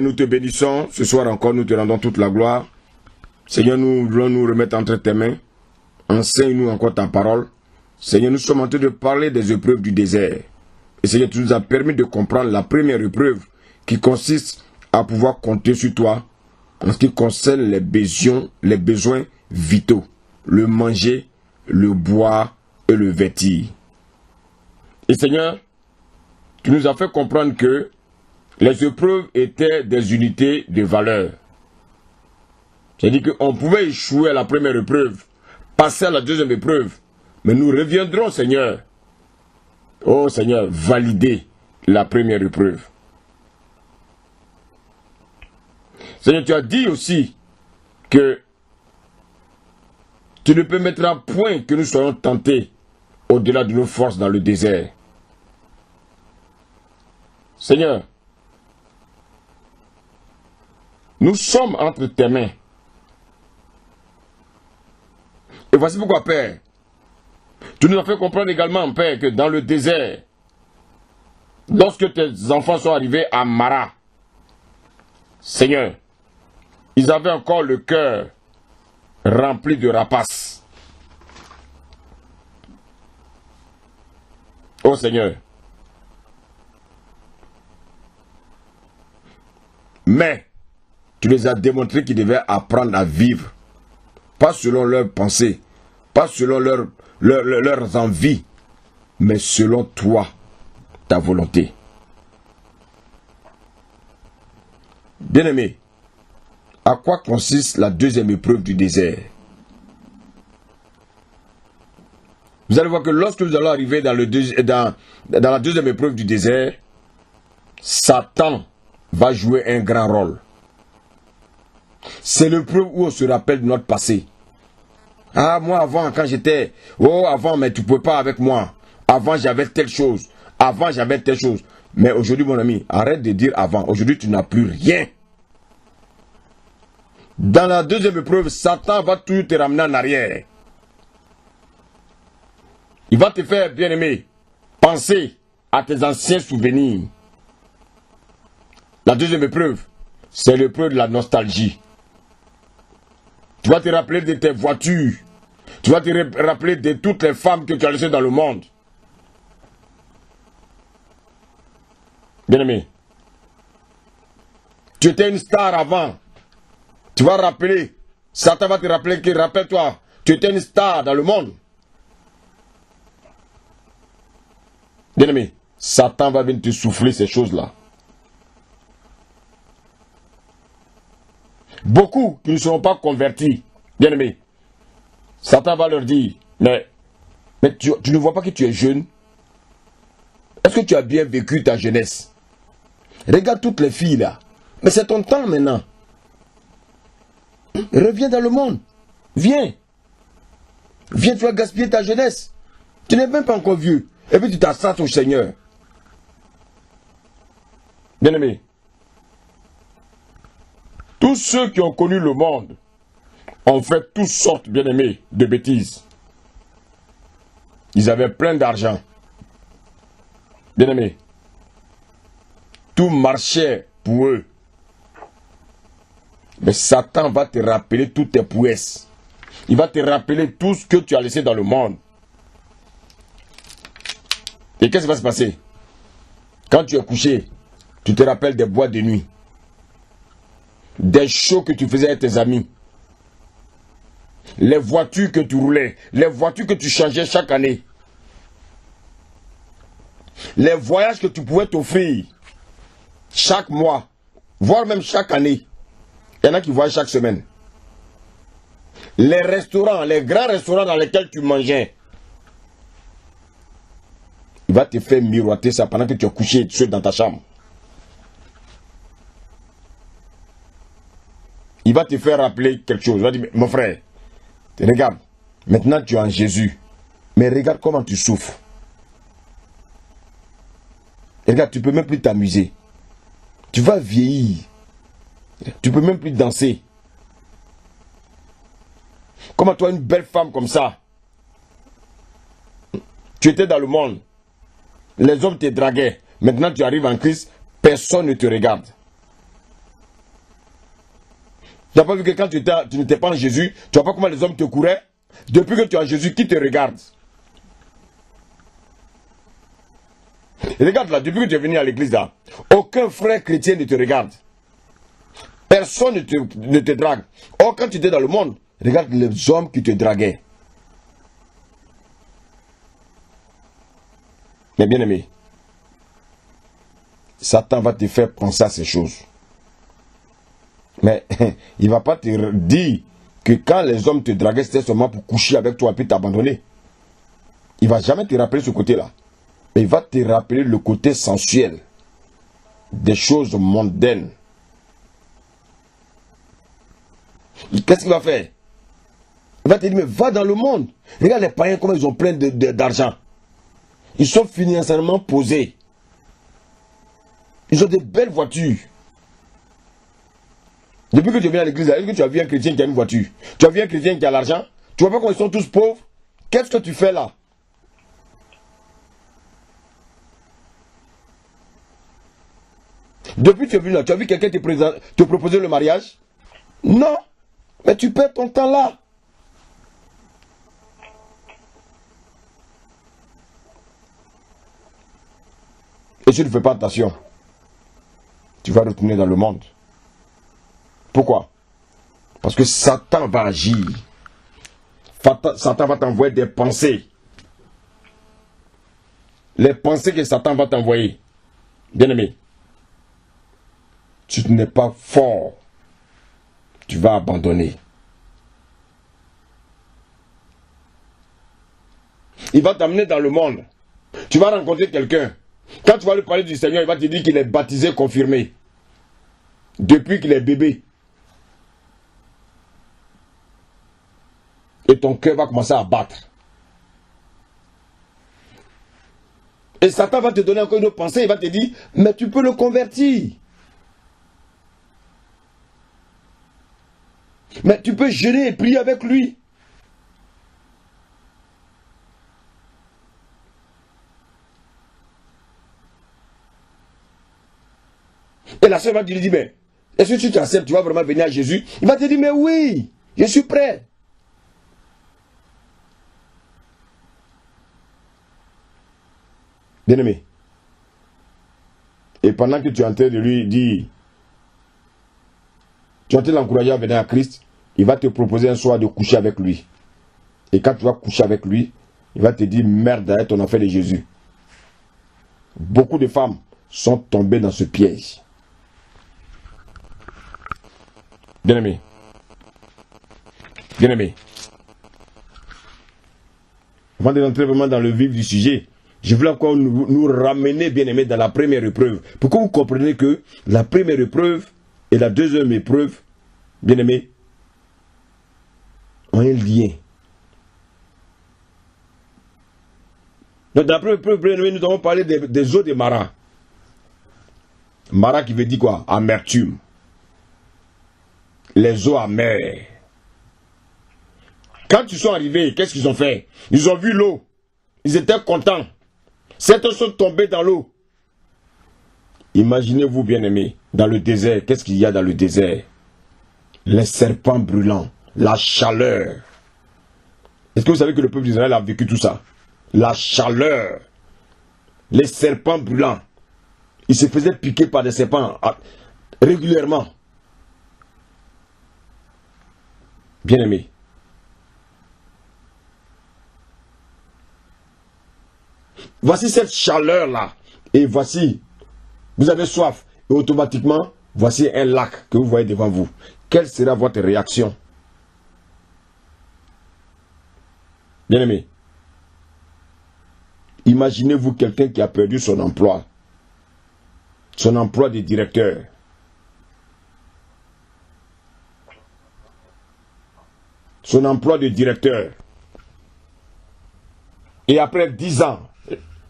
Nous te bénissons, ce soir encore nous te rendons toute la gloire. Seigneur, nous voulons nous remettre entre tes mains. Enseigne-nous encore ta parole. Seigneur, nous sommes en train de parler des épreuves du désert. Et Seigneur, tu nous as permis de comprendre la première épreuve qui consiste à pouvoir compter sur toi en ce qui concerne les besoins vitaux. Le manger, le boire et le vêtir. Et Seigneur, tu nous as fait comprendre que les épreuves étaient des unités de valeur. C'est-à-dire qu'on pouvait échouer à la première épreuve, passer à la deuxième épreuve, mais nous reviendrons, Seigneur, oh Seigneur, valider la première épreuve. Seigneur, tu as dit aussi que tu ne permettras point que nous soyons tentés au-delà de nos forces dans le désert. Seigneur, nous sommes entre tes mains. Et voici pourquoi, Père, tu nous as fait comprendre également, Père, que dans le désert, lorsque tes enfants sont arrivés à Mara, Seigneur, ils avaient encore le cœur rempli de rapaces. Oh Seigneur. Mais, tu les as démontré qu'ils devaient apprendre à vivre. Pas selon leurs pensées, pas selon leurs envies, mais selon toi, ta volonté. Bien-aimé, à quoi consiste la deuxième épreuve du désert? Vous allez voir que lorsque nous allons arriver dans la deuxième épreuve du désert, Satan va jouer un grand rôle. C'est l'épreuve où on se rappelle de notre passé. Ah, moi avant, quand j'étais... Oh, avant, mais tu ne pouvais pas avec moi. Avant, j'avais telle chose. Avant, j'avais telle chose. Mais aujourd'hui, mon ami, arrête de dire avant. Aujourd'hui, tu n'as plus rien. Dans la deuxième épreuve, Satan va toujours te ramener en arrière. Il va te faire, bien-aimé, penser à tes anciens souvenirs. La deuxième épreuve, c'est l'épreuve de la nostalgie. Tu vas te rappeler de tes voitures. Tu vas te rappeler de toutes les femmes que tu as laissées dans le monde. Bien-aimé, tu étais une star avant. Tu vas rappeler, Satan va te rappeler que, rappelle-toi, tu étais une star dans le monde. Bien-aimé, Satan va venir te souffler ces choses-là. Beaucoup qui ne seront pas convertis, bien-aimés, Satan va leur dire, mais tu ne vois pas que tu es jeune? Est-ce que tu as bien vécu ta jeunesse? Regarde toutes les filles là. Mais c'est ton temps maintenant. Reviens dans le monde. Viens. Viens, tu vas gaspiller ta jeunesse. Tu n'es même pas encore vieux. Et puis tu t'assois au Seigneur. Bien-aimés, tous ceux qui ont connu le monde ont fait toutes sortes, bien-aimés, de bêtises. Ils avaient plein d'argent. Bien-aimés, tout marchait pour eux. Mais Satan va te rappeler toutes tes prouesses. Il va te rappeler tout ce que tu as laissé dans le monde. Et qu'est-ce qui va se passer? Quand tu es couché, tu te rappelles des boîtes de nuit. Des shows que tu faisais avec tes amis. Les voitures que tu roulais. Les voitures que tu changeais chaque année. Les voyages que tu pouvais t'offrir chaque mois, voire même chaque année. Il y en a qui voyagent chaque semaine. Les restaurants, les grands restaurants dans lesquels tu mangeais. Il va te faire miroiter ça pendant que tu es couché seul dans ta chambre. Il va te faire rappeler quelque chose. Il va dire, mon frère, regarde, maintenant tu es en Jésus. Mais regarde comment tu souffres. Regarde, tu ne peux même plus t'amuser. Tu vas vieillir. Tu ne peux même plus danser. Comment toi, une belle femme comme ça, tu étais dans le monde. Les hommes te draguaient. Maintenant tu arrives en Christ, personne ne te regarde. Tu n'as pas vu que quand tu n'étais pas en Jésus, tu vois pas comment les hommes te couraient? Depuis que tu es en Jésus, qui te regarde? Et regarde là, depuis que tu es venu à l'église là, aucun frère chrétien ne te regarde. Personne ne te drague. Or, quand tu étais dans le monde, regarde les hommes qui te draguaient. Mais bien aimé, Satan va te faire penser à ces choses. Mais il ne va pas te dire que quand les hommes te draguaient, c'était seulement pour coucher avec toi et puis t'abandonner. Il ne va jamais te rappeler ce côté-là. Mais il va te rappeler le côté sensuel des choses mondaines. Qu'est-ce qu'il va faire? Il va te dire, mais va dans le monde. Regarde les païens, comment ils ont plein d'argent. Ils sont financièrement posés. Ils ont des belles voitures. Depuis que tu viens à l'église, est-ce que tu as vu un chrétien qui a une voiture? Tu as vu un chrétien qui a l'argent? Tu vois pas comment ils sont tous pauvres? Qu'est-ce que tu fais là? Depuis que tu es venu là, tu as vu quelqu'un te proposer le mariage? Non. Mais tu perds ton temps là. Et si tu ne fais pas attention, tu vas retourner dans le monde. Pourquoi? Parce que Satan va agir. Satan va t'envoyer des pensées. Les pensées que Satan va t'envoyer. Bien-aimé, tu n'es pas fort. Tu vas abandonner. Il va t'amener dans le monde. Tu vas rencontrer quelqu'un. Quand tu vas lui parler du Seigneur, il va te dire qu'il est baptisé, confirmé. Depuis qu'il est bébé. Et ton cœur va commencer à battre. Et Satan va te donner encore une autre pensée. Il va te dire, mais tu peux le convertir. Mais tu peux jeûner et prier avec lui. Et la sœur va te dire, mais est-ce que tu t'acceptes, tu vas vraiment venir à Jésus? Il va te dire, mais oui, je suis prêt. Bien-aimé. Et pendant que tu es en train de lui dire, tu es en train de l'encourager à venir à Christ, il va te proposer un soir de coucher avec lui. Et quand tu vas coucher avec lui, il va te dire, merde, arrête ton affaire de Jésus. Beaucoup de femmes sont tombées dans ce piège. Bien-aimé. Bien-aimé. Avant d'entrer vraiment dans le vif du sujet, je voulais encore nous ramener, bien-aimé, dans la première épreuve. Pour que vous compreniez que la première épreuve et la deuxième épreuve, bien-aimé, ont un lien. Donc, dans la première épreuve, bien-aimé, nous avons parlé des eaux de Mara. Mara qui veut dire quoi? Amertume. Les eaux amères. Quand ils sont arrivés, qu'est-ce qu'ils ont fait? Ils ont vu l'eau. Ils étaient contents. Certains sont tombés dans l'eau. Imaginez-vous, bien-aimés, dans le désert, qu'est-ce qu'il y a dans le désert? Les serpents brûlants, la chaleur. Est-ce que vous savez que le peuple d'Israël a vécu tout ça? La chaleur, les serpents brûlants. Ils se faisaient piquer par des serpents régulièrement. Bien-aimés, voici cette chaleur-là. Et voici, vous avez soif. Et automatiquement, voici un lac que vous voyez devant vous. Quelle sera votre réaction? Bien-aimé, imaginez-vous quelqu'un qui a perdu son emploi. Son emploi de directeur. Son emploi de directeur. Et après 10 ans,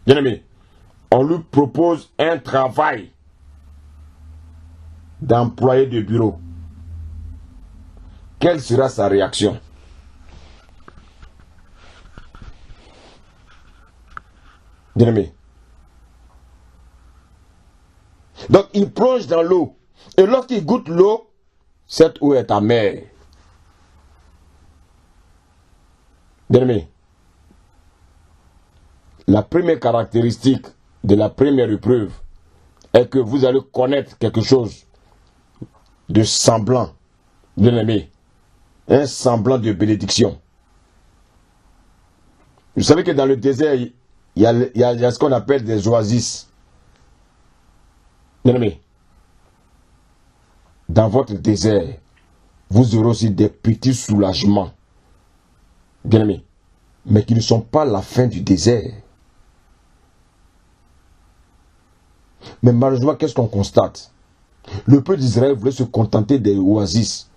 bien aimé, on lui propose un travail d'employé de bureau. Quelle sera sa réaction? Bien aimé. Donc il plonge dans l'eau. Et lorsqu'il goûte l'eau, cette eau est amère. Bien-aimé, la première caractéristique de la première épreuve est que vous allez connaître quelque chose de semblant, bien-aimé, un semblant de bénédiction. Vous savez que dans le désert, il y a ce qu'on appelle des oasis. Bien-aimé, dans votre désert, vous aurez aussi des petits soulagements. Bien-aimé, mais qui ne sont pas la fin du désert. Mais malheureusement, qu'est-ce qu'on constate? Le peuple d'Israël voulait se contenter des oasis.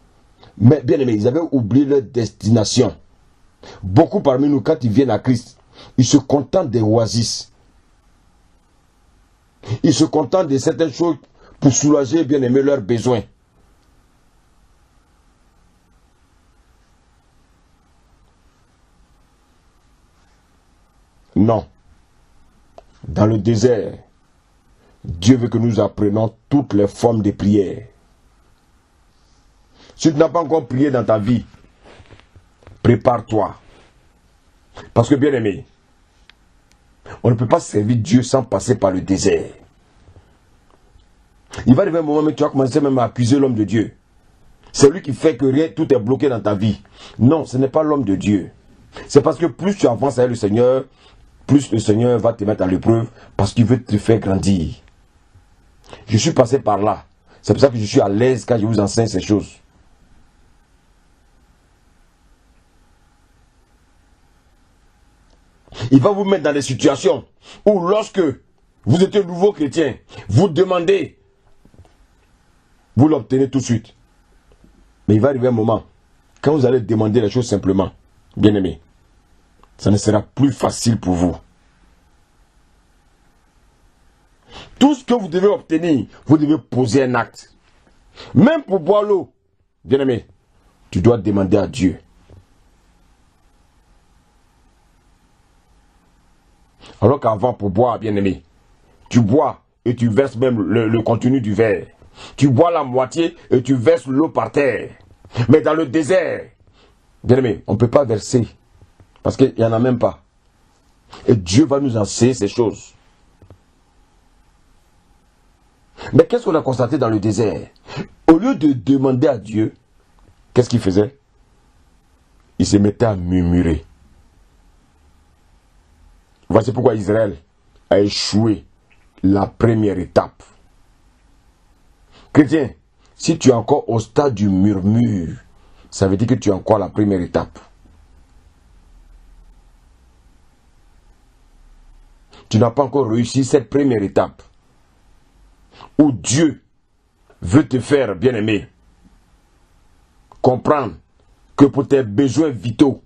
Mais bien aimé, ils avaient oublié leur destination. Beaucoup parmi nous, quand ils viennent à Christ, ils se contentent des oasis. Ils se contentent de certaines choses pour soulager, bien aimé, leurs besoins. Non. Dans le désert, Dieu veut que nous apprenions toutes les formes de prière. Si tu n'as pas encore prié dans ta vie, prépare-toi. Parce que bien aimé, on ne peut pas servir Dieu sans passer par le désert. Il va arriver un moment où tu vas commencer même à accuser l'homme de Dieu. C'est lui qui fait que rien, tout est bloqué dans ta vie. Non, ce n'est pas l'homme de Dieu. C'est parce que plus tu avances avec le Seigneur, plus le Seigneur va te mettre à l'épreuve parce qu'il veut te faire grandir. Je suis passé par là. C'est pour ça que je suis à l'aise quand je vous enseigne ces choses. Il va vous mettre dans des situations où lorsque vous êtes un nouveau chrétien, vous demandez, vous l'obtenez tout de suite. Mais il va arriver un moment, quand vous allez demander les choses simplement, bien aimé, ça ne sera plus facile pour vous. Tout ce que vous devez obtenir, vous devez poser un acte. Même pour boire l'eau, bien aimé, tu dois demander à Dieu. Alors qu'avant, pour boire, bien aimé, tu bois et tu verses même le contenu du verre. Tu bois la moitié et tu verses l'eau par terre. Mais dans le désert, bien aimé, on ne peut pas verser. Parce qu'il n'y en a même pas. Et Dieu va nous enseigner ces choses. Mais qu'est-ce qu'on a constaté dans le désert? Au lieu de demander à Dieu, qu'est-ce qu'il faisait? Il se mettait à murmurer. Voici pourquoi Israël a échoué la première étape. Chrétien, si tu es encore au stade du murmure, ça veut dire que tu es encore à la première étape. Tu n'as pas encore réussi cette première étape où Dieu veut te faire, bien-aimé, comprendre que pour tes besoins vitaux,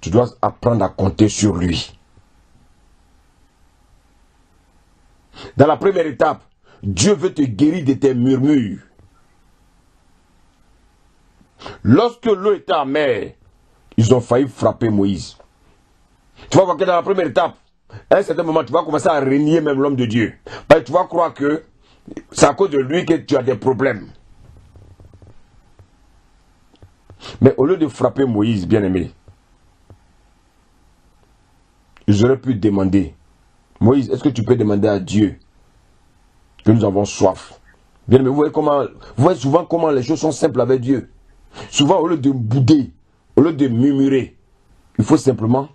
tu dois apprendre à compter sur lui. Dans la première étape, Dieu veut te guérir de tes murmures. Lorsque l'eau était amère, ils ont failli frapper Moïse. Tu vas voir que dans la première étape, à un certain moment, tu vas commencer à renier même l'homme de Dieu. Parce que tu vas croire que c'est à cause de lui que tu as des problèmes. Mais au lieu de frapper Moïse, bien-aimé, ils auraient pu demander, Moïse, est-ce que tu peux demander à Dieu que nous avons soif? Bien-aimé, vous voyez souvent comment les choses sont simples avec Dieu. Souvent, au lieu de bouder, au lieu de murmurer, il faut simplement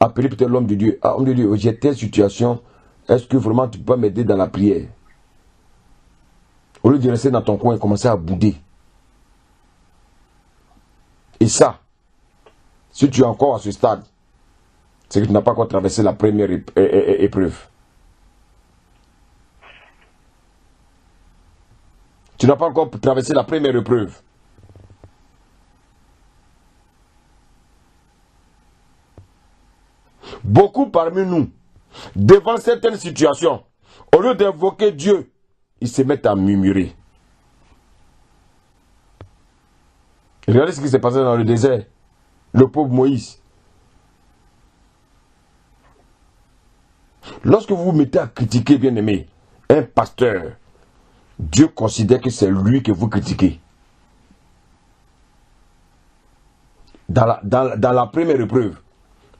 appeler peut-être l'homme de Dieu. Ah, homme de Dieu, j'ai telle situation, est-ce que vraiment tu peux m'aider dans la prière? Au lieu de rester dans ton coin et commencer à bouder. Et ça, si tu es encore à ce stade, c'est que tu n'as pas encore traversé la première épreuve. Tu n'as pas encore traversé la première épreuve. Beaucoup parmi nous, devant certaines situations, au lieu d'invoquer Dieu, ils se mettent à murmurer. Regardez ce qui s'est passé dans le désert. Le pauvre Moïse. Lorsque vous vous mettez à critiquer, bien-aimé, un pasteur, Dieu considère que c'est lui que vous critiquez. Dans la première épreuve,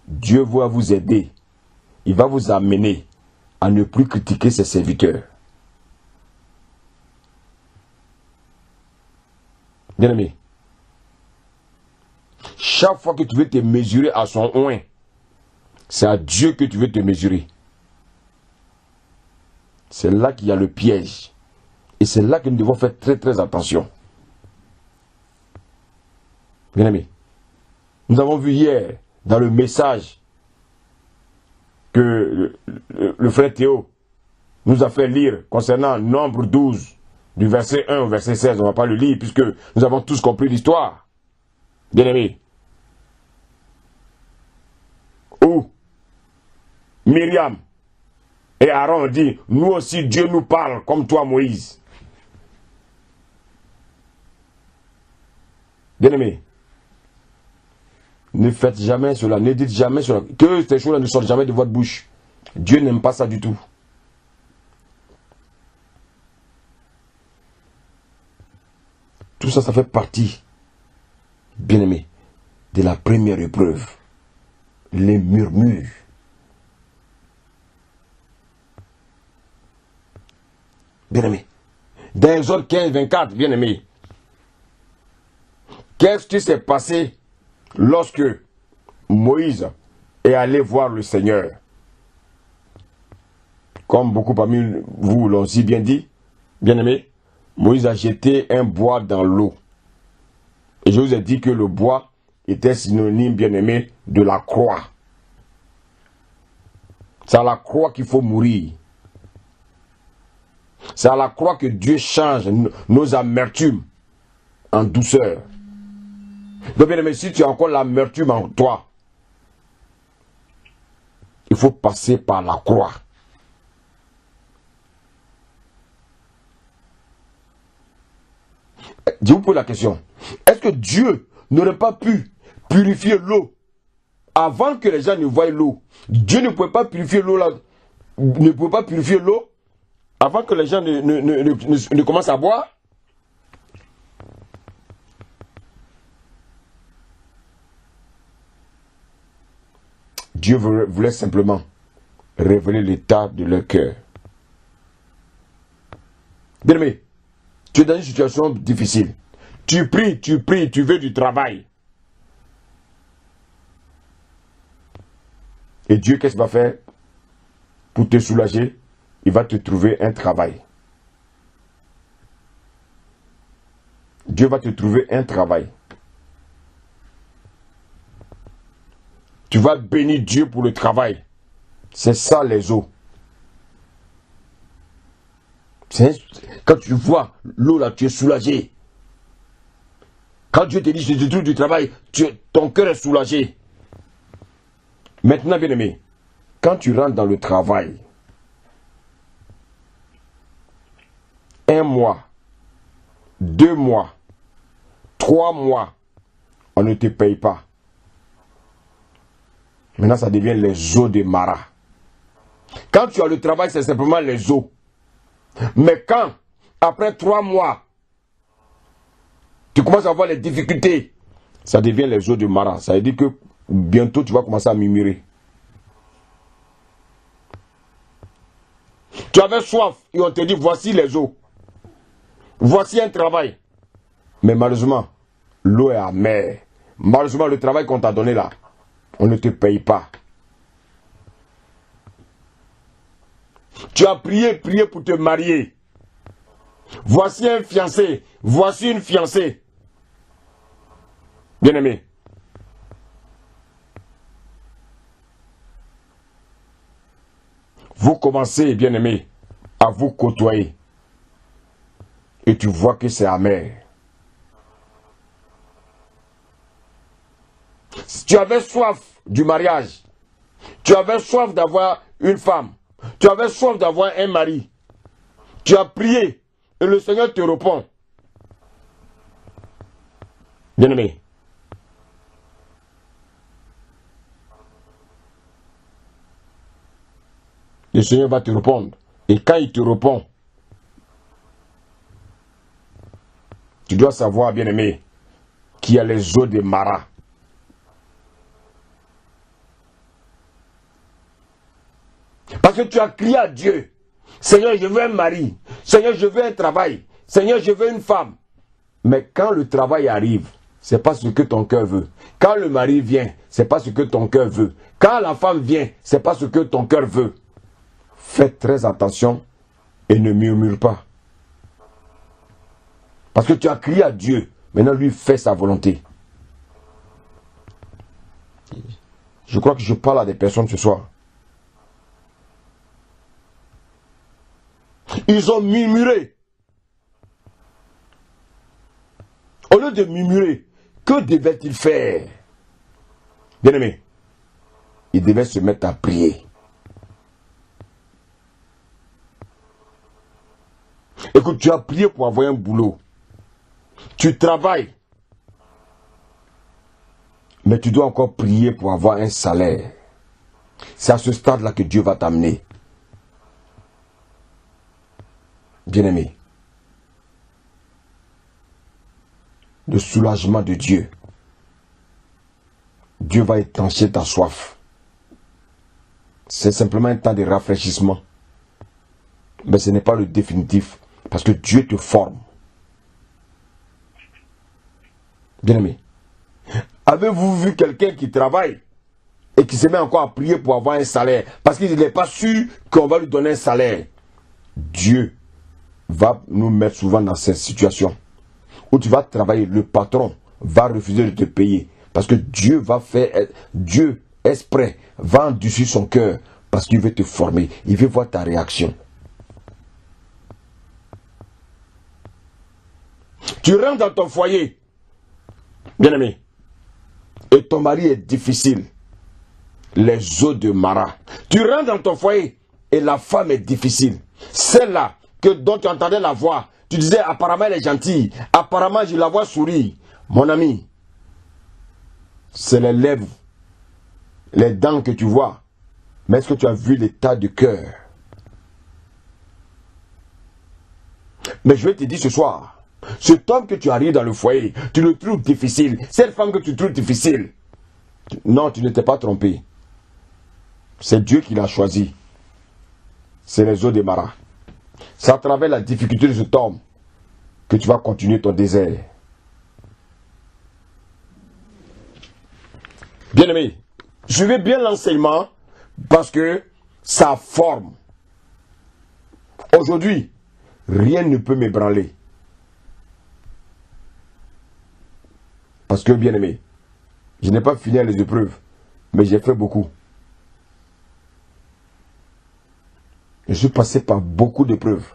Dieu va vous aider. Il va vous amener à ne plus critiquer ses serviteurs. Bien-aimé, chaque fois que tu veux te mesurer à son oin, c'est à Dieu que tu veux te mesurer. C'est là qu'il y a le piège. Et c'est là que nous devons faire très très attention. Bien-aimé, nous avons vu hier dans le message que le frère Théo nous a fait lire concernant Nombre 12, du verset 1 au verset 16. On ne va pas le lire puisque nous avons tous compris l'histoire. Bien-aimé. Où Myriam et Aaron dit, nous aussi Dieu nous parle comme toi Moïse. Bien-aimé, ne faites jamais cela, ne dites jamais cela, que ces choses-là ne sortent jamais de votre bouche. Dieu n'aime pas ça du tout. Tout ça, ça fait partie, bien-aimé, de la première épreuve. Les murmures. Bien-aimé, dans Exode 15, 24, bien-aimé, qu'est-ce qui s'est passé lorsque Moïse est allé voir le Seigneur? Comme beaucoup parmi vous l'ont si bien dit, bien-aimé, Moïse a jeté un bois dans l'eau. Et je vous ai dit que le bois était synonyme, bien-aimé, de la croix. C'est à la croix qu'il faut mourir. C'est à la croix que Dieu change nos amertumes en douceur. Donc, bien aimé, si tu as encore l'amertume en toi, il faut passer par la croix. Je vous pose la question. Est-ce que Dieu n'aurait pas pu purifier l'eau avant que les gens ne voient l'eau? Dieu ne pouvait pas purifier l'eau là, ne pouvait pas purifier l'eau avant que les gens ne commencent à boire? Dieu voulait simplement révéler l'état de leur cœur. Bien-aimé, tu es dans une situation difficile. Tu pries, tu veux du travail. Et Dieu, qu'est-ce qu'il va faire pour te soulager? Il va te trouver un travail. Dieu va te trouver un travail. Tu vas bénir Dieu pour le travail. C'est ça les eaux. Quand tu vois l'eau là, tu es soulagé. Quand Dieu te dit je te trouve du travail, ton cœur est soulagé. Maintenant, bien-aimé, quand tu rentres dans le travail, 1 mois, 2 mois, 3 mois, on ne te paye pas. Maintenant, ça devient les eaux de Mara. Quand tu as le travail, c'est simplement les eaux. Mais quand, après 3 mois, tu commences à avoir les difficultés, ça devient les eaux de Mara. Ça veut dire que bientôt, tu vas commencer à murmurer. Tu avais soif et on te dit, voici les eaux. Voici un travail. Mais malheureusement, l'eau est amère. Malheureusement, le travail qu'on t'a donné là, on ne te paye pas. Tu as prié pour te marier. Voici un fiancé. Voici une fiancée. Bien-aimé. Vous commencez, bien-aimé, à vous côtoyer. Et tu vois que c'est amer. Si tu avais soif du mariage, tu avais soif d'avoir une femme, tu avais soif d'avoir un mari, tu as prié et le Seigneur te répond. Bien-aimé, le Seigneur va te répondre. Et quand il te répond, dois savoir, bien-aimé, qu'il y a les eaux de Mara. Parce que tu as crié à Dieu, Seigneur, je veux un mari. Seigneur, je veux un travail. Seigneur, je veux une femme. Mais quand le travail arrive, ce n'est pas ce que ton cœur veut. Quand le mari vient, ce n'est pas ce que ton cœur veut. Quand la femme vient, ce n'est pas ce que ton cœur veut. Fais très attention et ne murmure pas. Parce que tu as crié à Dieu. Maintenant, lui fait sa volonté. Je crois que je parle à des personnes ce soir. Ils ont murmuré. Au lieu de murmurer, que devaient-ils faire? Bien-aimé, ils devaient se mettre à prier. Écoute, tu as prié pour avoir un boulot. Tu travailles. Mais tu dois encore prier pour avoir un salaire. C'est à ce stade-là que Dieu va t'amener. Bien-aimé, le soulagement de Dieu. Dieu va étancher ta soif. C'est simplement un temps de rafraîchissement. Mais ce n'est pas le définitif. Parce que Dieu te forme. Bien-aimé, avez-vous vu quelqu'un qui travaille et qui se met encore à prier pour avoir un salaire parce qu'il n'est pas sûr qu'on va lui donner un salaire? Dieu va nous mettre souvent dans cette situation où tu vas travailler, le patron va refuser de te payer parce que Dieu va faire, Dieu exprès va endurcir son cœur parce qu'il veut te former, il veut voir ta réaction. Tu rentres dans ton foyer, bien-aimé, et ton mari est difficile, les eaux de Mara. Tu rentres dans ton foyer et la femme est difficile, celle-là dont tu entendais la voix, tu disais apparemment elle est gentille, apparemment je la vois sourire. Mon ami, c'est les lèvres, les dents que tu vois, mais est-ce que tu as vu l'état du cœur? Mais je vais te dire ce soir, cet homme que tu arrives dans le foyer, tu le trouves difficile. Cette femme que tu trouves difficile, non, tu ne t'es pas trompé. C'est Dieu qui l'a choisi. C'est les eaux de Mara. C'est à travers la difficulté de cet homme que tu vas continuer ton désert. Bien-aimé, suivez bien l'enseignement parce que ça forme. Aujourd'hui, rien ne peut m'ébranler. Parce que, bien-aimé, je n'ai pas fini les épreuves, mais j'ai fait beaucoup. Je suis passé par beaucoup d'épreuves.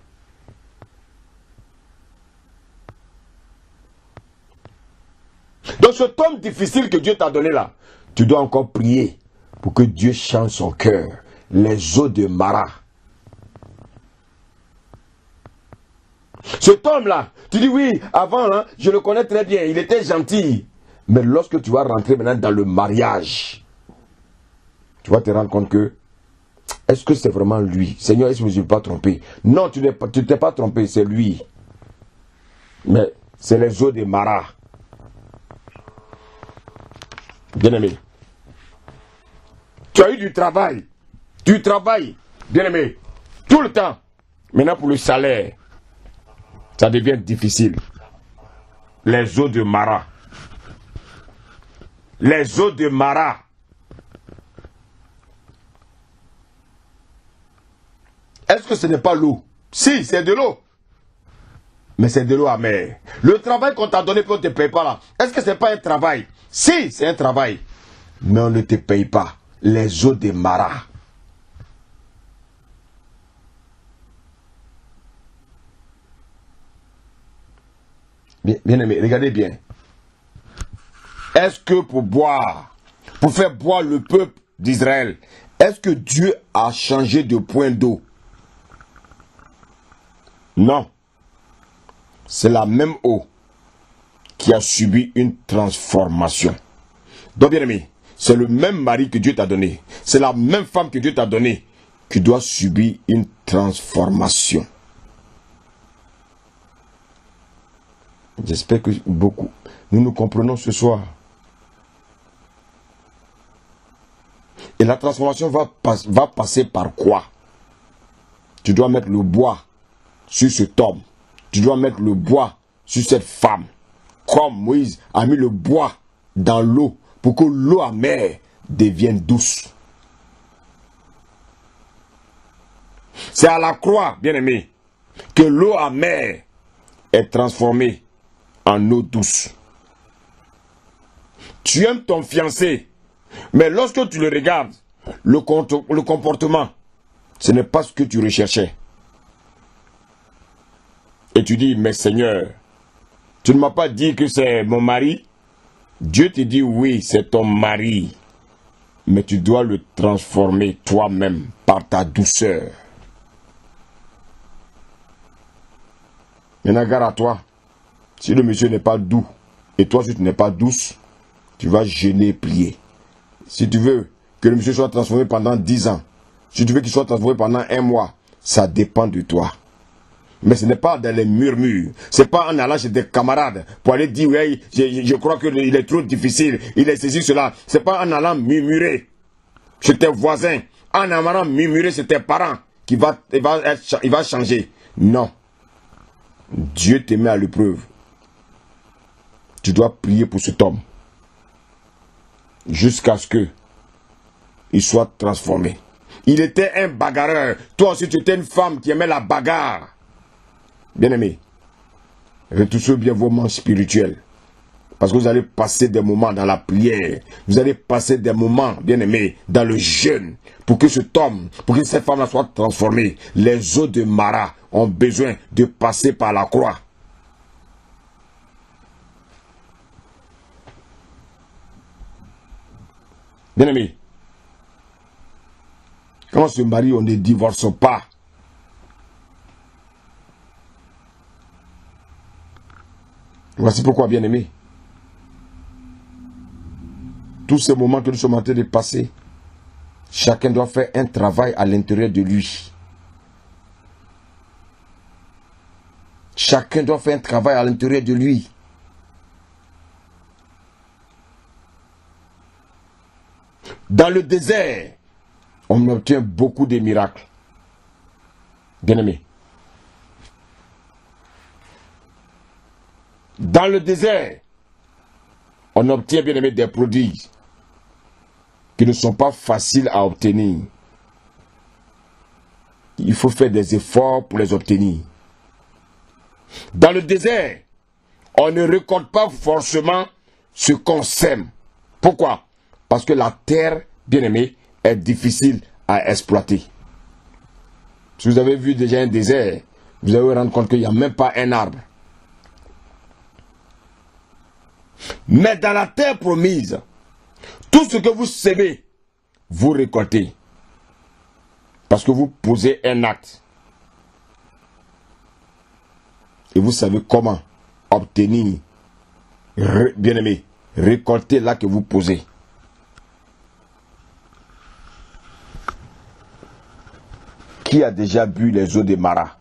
Donc cet homme difficile que Dieu t'a donné là, tu dois encore prier pour que Dieu change son cœur. Les eaux de Mara. Cet homme-là, tu dis oui, avant, hein, je le connais très bien, il était gentil. Mais lorsque tu vas rentrer maintenant dans le mariage, tu vas te rendre compte que, est-ce que c'est vraiment lui? Seigneur, est-ce que je ne me suis pas trompé? Non, tu ne t'es pas trompé, c'est lui. Mais c'est les eaux de Mara. Bien-aimé, tu as eu du travail. Tu travailles, bien-aimé, tout le temps. Maintenant pour le salaire, ça devient difficile. Les eaux de Mara. Les eaux de Mara. Est-ce que ce n'est pas l'eau? Si, c'est de l'eau. Mais c'est de l'eau amère. Le travail qu'on t'a donné qu'on ne te paye pas là, est-ce que ce n'est pas un travail? Si, c'est un travail. Mais on ne te paye pas. Les eaux de Mara. Bien aimé, regardez bien. Est-ce que pour boire, pour faire boire le peuple d'Israël, est-ce que Dieu a changé de point d'eau? Non. C'est la même eau qui a subi une transformation. Donc bien aimé, c'est le même mari que Dieu t'a donné. C'est la même femme que Dieu t'a donnée qui doit subir une transformation. J'espère que beaucoup, nous comprenons ce soir. Et la transformation va passer par quoi? Tu dois mettre le bois sur cet homme. Tu dois mettre le bois sur cette femme. Comme Moïse a mis le bois dans l'eau pour que l'eau amère devienne douce. C'est à la croix, bien-aimé, que l'eau amère est transformée en eau douce. Tu aimes ton fiancé, mais lorsque tu le regardes, le comportement, ce n'est pas ce que tu recherchais. Et tu dis, mais Seigneur, tu ne m'as pas dit que c'est mon mari. Dieu te dit, oui, c'est ton mari. Mais tu dois le transformer toi-même par ta douceur. Maintenant, gare à toi. Si le monsieur n'est pas doux, et toi, si tu n'es pas douce, tu vas gêner et plier. Si tu veux que le monsieur soit transformé pendant 10 ans, si tu veux qu'il soit transformé pendant 1 mois, ça dépend de toi. Mais ce n'est pas dans les murmures. Ce n'est pas en allant chez des camarades pour aller dire, oui, je crois qu'il est trop difficile, il est ceci, cela. Ce n'est pas en allant murmurer chez tes voisins, en allant murmurer chez tes parents qu'il va changer. Non. Dieu te met à l'épreuve. Tu dois prier pour cet homme jusqu'à ce que il soit transformé. Il était un bagarreur. Toi aussi, tu étais une femme qui aimait la bagarre. Bien-aimé, retouchez bien vos manches spirituelles. Parce que vous allez passer des moments dans la prière. Vous allez passer des moments, bien-aimé, dans le jeûne. Pour que cet homme, pour que cette femme-là soit transformée. Les eaux de Mara ont besoin de passer par la croix. Bien-aimé, quand on se marie, on ne divorce pas. Voici pourquoi, bien-aimé, tous ces moments que nous sommes en train de passer, chacun doit faire un travail à l'intérieur de lui. Chacun doit faire un travail à l'intérieur de lui. Dans le désert, on obtient beaucoup de miracles. Bien-aimé. Dans le désert, on obtient, bien aimé, des prodiges qui ne sont pas faciles à obtenir. Il faut faire des efforts pour les obtenir. Dans le désert, on ne récolte pas forcément ce qu'on sème. Pourquoi? Parce que la terre, bien aimé, est difficile à exploiter. Si vous avez vu déjà un désert, vous allez vous rendre compte qu'il n'y a même pas un arbre. Mais dans la terre promise, tout ce que vous semez, vous récoltez. Parce que vous posez un acte. Et vous savez comment obtenir, bien aimé, récolter là que vous posez. Qui a déjà bu les eaux de Mara?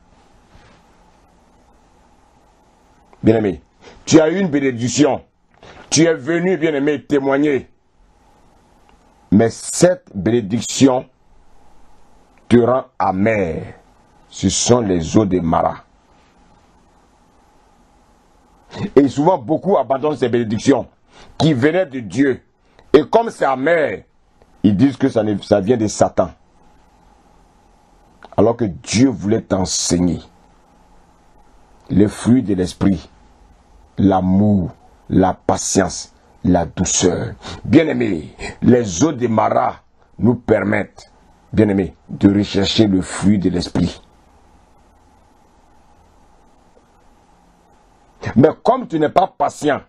Bien aimé, tu as eu une bénédiction. Tu es venu, bien aimé, témoigner. Mais cette bénédiction te rend amer. Ce sont les eaux de Mara. Et souvent, beaucoup abandonnent ces bénédictions qui venaient de Dieu. Et comme c'est amer, ils disent que ça vient de Satan. Alors que Dieu voulait t'enseigner les fruits de l'esprit, l'amour, la patience, la douceur. Bien-aimés, les eaux de Mara nous permettent, bien-aimés, de rechercher le fruit de l'esprit. Mais comme tu n'es pas patient,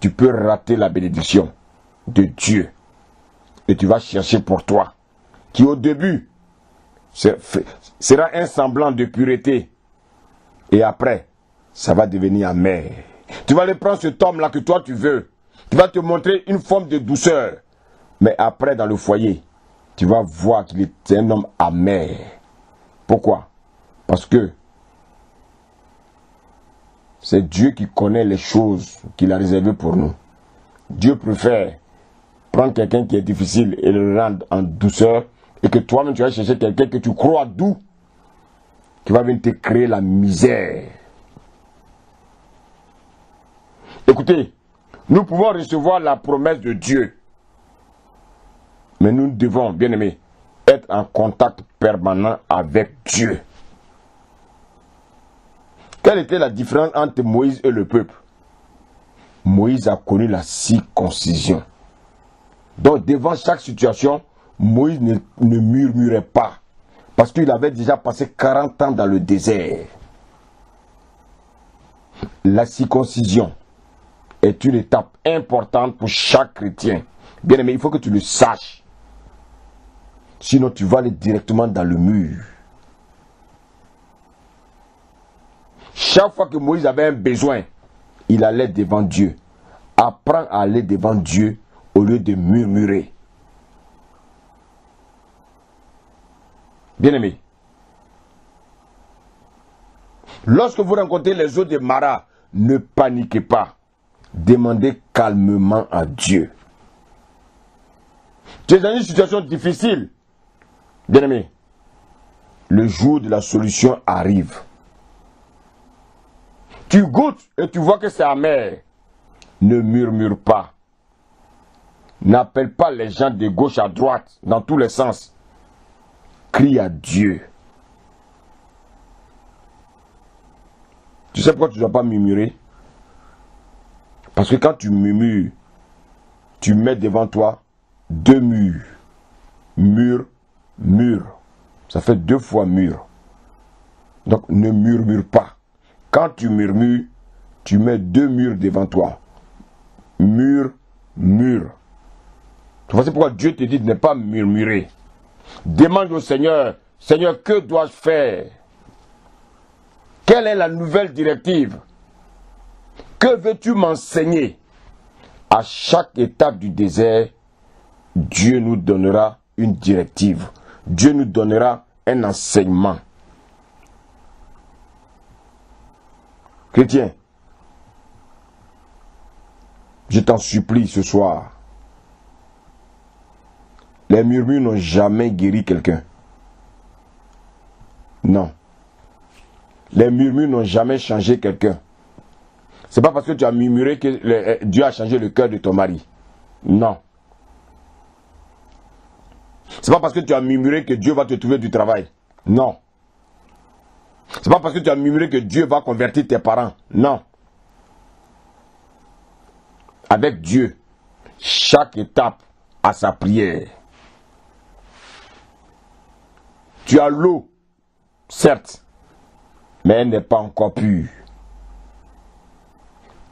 tu peux rater la bénédiction de Dieu. Et tu vas chercher pour toi, qui au début sera un semblant de pureté. Et après, ça va devenir amer. Tu vas aller prendre cet homme-là que toi tu veux. Tu vas te montrer une forme de douceur. Mais après, dans le foyer, tu vas voir qu'il est un homme amer. Pourquoi? Parce que c'est Dieu qui connaît les choses qu'il a réservées pour nous. Dieu préfère prendre quelqu'un qui est difficile et le rendre en douceur, et que toi-même tu vas chercher quelqu'un que tu crois doux, qui va venir te créer la misère. Écoutez, nous pouvons recevoir la promesse de Dieu, mais nous devons, bien aimés, être en contact permanent avec Dieu. Quelle était la différence entre Moïse et le peuple? Moïse a connu la circoncision. Donc devant chaque situation, Moïse ne murmurait pas, parce qu'il avait déjà passé 40 ans dans le désert. La circoncision est une étape importante pour chaque chrétien. Bien aimé, il faut que tu le saches. Sinon tu vas aller directement dans le mur. Chaque fois que Moïse avait un besoin, il allait devant Dieu. Apprends à aller devant Dieu au lieu de murmurer. Bien-aimé, lorsque vous rencontrez les eaux de Mara, ne paniquez pas. Demandez calmement à Dieu. Tu es dans une situation difficile. Bien-aimé, le jour de la solution arrive. Tu goûtes et tu vois que c'est amer. Ne murmure pas. N'appelle pas les gens de gauche à droite, dans tous les sens. Crie à Dieu. Tu sais pourquoi tu ne dois pas murmurer? Parce que quand tu murmures, tu mets devant toi 2 murs. Mur, mur. Ça fait 2 fois mur. Donc ne murmure pas. Quand tu murmures, tu mets 2 murs devant toi. Mur, mur. Tu vois, c'est pourquoi Dieu te dit de ne pas murmurer. Demande au Seigneur, Seigneur, que dois-je faire? Quelle est la nouvelle directive? Que veux-tu m'enseigner? À chaque étape du désert, Dieu nous donnera une directive. Dieu nous donnera un enseignement. Chrétien, je t'en supplie ce soir. Les murmures n'ont jamais guéri quelqu'un. Non. Les murmures n'ont jamais changé quelqu'un. C'est pas parce que tu as murmuré que Dieu a changé le cœur de ton mari. Non. C'est pas parce que tu as murmuré que Dieu va te trouver du travail. Non. C'est pas parce que tu as murmuré que Dieu va convertir tes parents. Non. Avec Dieu, chaque étape a sa prière. Tu as l'eau, certes, mais elle n'est pas encore pure.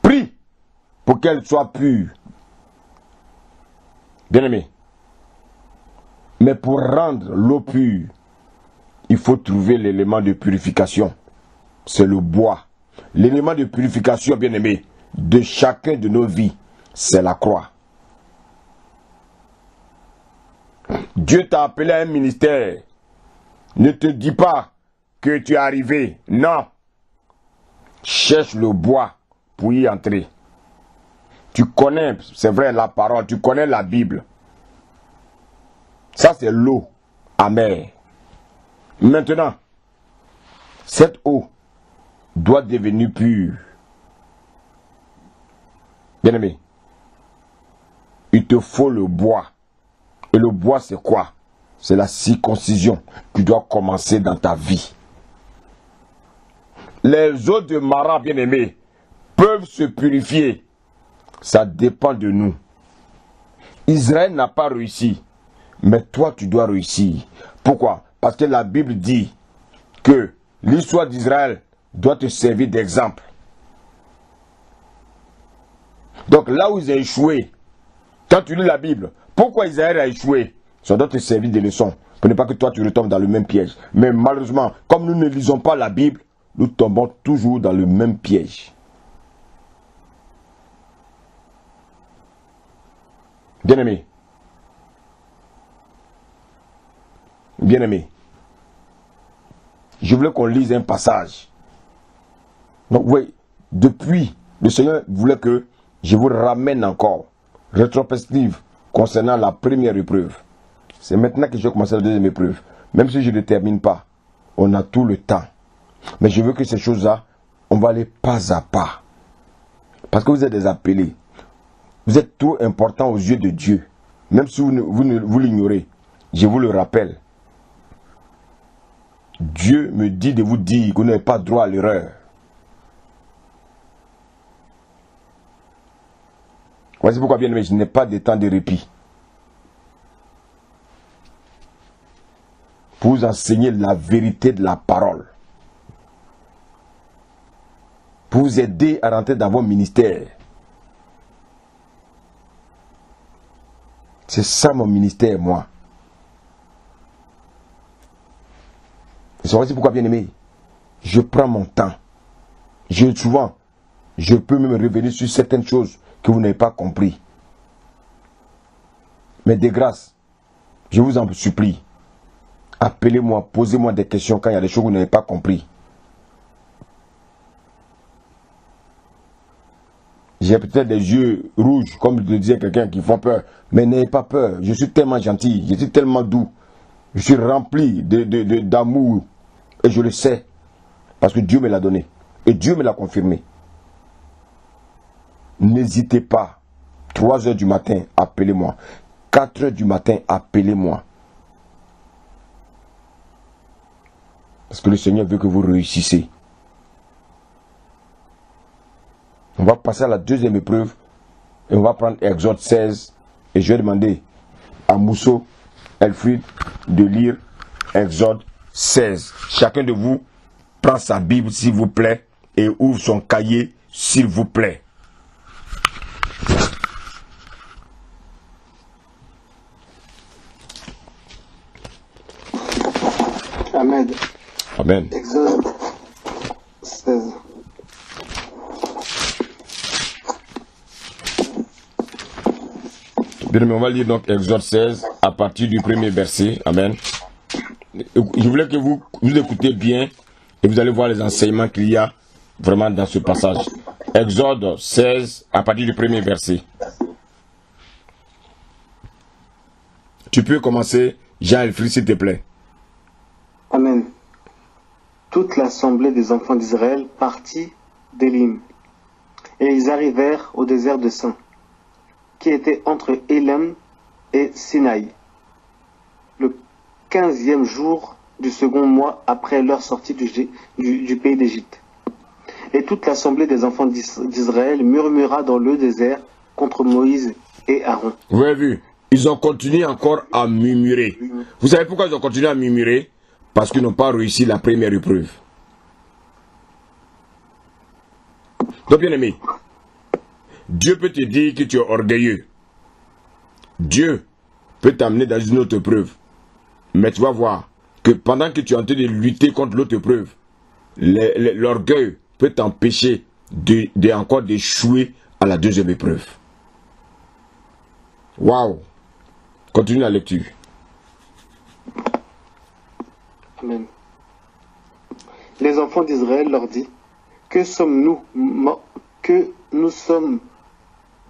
Prie pour qu'elle soit pure. Bien-aimé. Mais pour rendre l'eau pure, il faut trouver l'élément de purification. C'est le bois. L'élément de purification, bien-aimé, de chacun de nos vies, c'est la croix. Dieu t'a appelé à un ministère. Ne te dis pas que tu es arrivé. Non. Cherche le bois pour y entrer. Tu connais, c'est vrai, la parole. Tu connais la Bible. Ça, c'est l'eau amère. Maintenant, cette eau doit devenir pure. Bien-aimé, il te faut le bois. Et le bois, c'est quoi? C'est la circoncision qui doit commencer dans ta vie. Les eaux de Mara, bien-aimés, peuvent se purifier. Ça dépend de nous. Israël n'a pas réussi. Mais toi, tu dois réussir. Pourquoi? Parce que la Bible dit que l'histoire d'Israël doit te servir d'exemple. Donc là où ils ont échoué, quand tu lis la Bible, pourquoi Israël a échoué? Ça doit te servir de leçon. Pour ne pas que toi tu retombes dans le même piège. Mais malheureusement, comme nous ne lisons pas la Bible, nous tombons toujours dans le même piège. Bien-aimé. Bien-aimé. Je voulais qu'on lise un passage. Donc oui, depuis, le Seigneur voulait que je vous ramène encore, rétrospective, concernant la première épreuve. C'est maintenant que je vais commencer la deuxième épreuve. Même si je ne termine pas, on a tout le temps. Mais je veux que ces choses-là, on va aller pas à pas. Parce que vous êtes des appelés. Vous êtes trop important aux yeux de Dieu. Même si vous l'ignorez. Je vous le rappelle. Dieu me dit de vous dire que vous n'avez pas droit à l'erreur. Voici pourquoi, bien aimé, je n'ai pas de temps de répit. Pour vous enseigner la vérité de la parole. Pour vous aider à rentrer dans vos ministères. C'est ça mon ministère, moi. Et c'est aussi pourquoi, bien aimé, je prends mon temps. Souvent, je peux même revenir sur certaines choses que vous n'avez pas compris. Mais de grâce, je vous en supplie, appelez-moi, posez-moi des questions quand il y a des choses que vous n'avez pas compris. J'ai peut-être des yeux rouges, comme le disait quelqu'un, qui font peur. Mais n'ayez pas peur. Je suis tellement gentil, je suis tellement doux. Je suis rempli d'amour. Et je le sais. Parce que Dieu me l'a donné. Et Dieu me l'a confirmé. N'hésitez pas. 3 heures du matin, appelez-moi. 4 heures du matin, appelez-moi. Parce que le Seigneur veut que vous réussissez. On va passer à la deuxième épreuve. Et on va prendre Exode 16. Et je vais demander à Mousso, Elfried, de lire Exode 16. Chacun de vous prend sa Bible, s'il vous plaît, et ouvre son cahier, s'il vous plaît. Amen. Amen. Exode 16. Bien, on va lire donc Exode 16 à partir du premier verset. Amen. Je voulais que vous écoutez bien et vous allez voir les enseignements qu'il y a vraiment dans ce passage. Exode 16 à partir du premier verset. Tu peux commencer, Jean-Elfried, s'il te plaît. Amen. Toute l'assemblée des enfants d'Israël partit d'Élim, et ils arrivèrent au désert de Sin, qui était entre Élim et Sinaï, le 15e jour du second mois après leur sortie du pays d'Égypte. Et toute l'assemblée des enfants d'Israël murmura dans le désert contre Moïse et Aaron. Vous avez vu, ils ont continué encore à murmurer. Vous savez pourquoi ils ont continué à murmurer? Parce qu'ils n'ont pas réussi la première épreuve. Donc, bien aimé, Dieu peut te dire que tu es orgueilleux. Dieu peut t'amener dans une autre épreuve. Mais tu vas voir que pendant que tu es en train de lutter contre l'autre épreuve, l'orgueil peut t'empêcher encore d'échouer à la deuxième épreuve. Waouh! Continue la lecture. Amen. Les enfants d'Israël leur dit: Que sommes-nous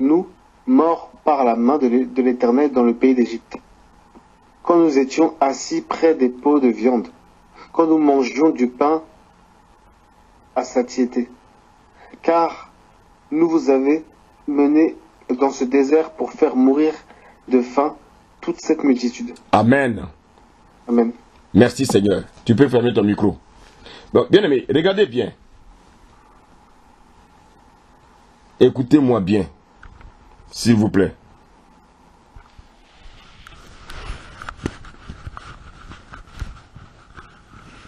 nous morts par la main de l'Éternel dans le pays d'Égypte, quand nous étions assis près des pots de viande, quand nous mangions du pain à satiété, car nous vous avez menés dans ce désert pour faire mourir de faim toute cette multitude. Amen. Amen. Merci Seigneur. Tu peux fermer ton micro. Bon, bien aimé, regardez bien. Écoutez-moi bien, s'il vous plaît.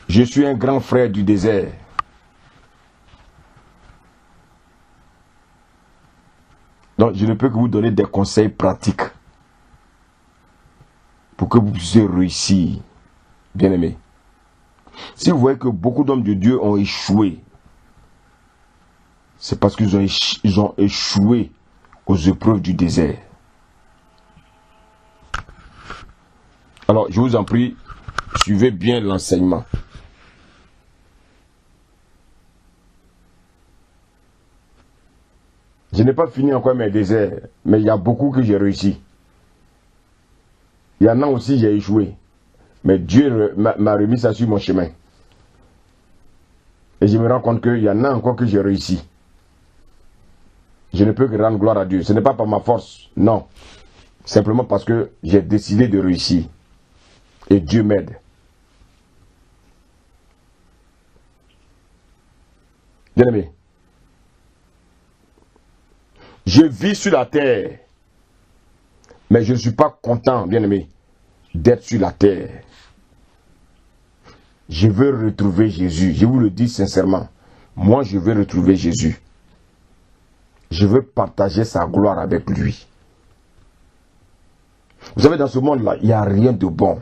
Je suis un grand frère du désert. Donc, je ne peux que vous donner des conseils pratiques pour que vous puissiez réussir, bien aimé. Si vous voyez que beaucoup d'hommes de Dieu ont échoué, c'est parce qu'ils ont échoué aux épreuves du désert. Alors, je vous en prie, suivez bien l'enseignement. Je n'ai pas fini encore mes déserts, mais il y a beaucoup que j'ai réussi. Il y en a aussi j'ai échoué. Mais Dieu m'a remis ça sur mon chemin. Et je me rends compte qu'il y en a encore que j'ai réussi. Je ne peux que rendre gloire à Dieu. Ce n'est pas par ma force, non. Simplement parce que j'ai décidé de réussir. Et Dieu m'aide. Bien-aimé, je vis sur la terre, mais je ne suis pas content, bien-aimé, d'être sur la terre. Je veux retrouver Jésus. Je vous le dis sincèrement. Moi, je veux retrouver Jésus. Je veux partager sa gloire avec lui. Vous savez, dans ce monde-là, il n'y a rien de bon.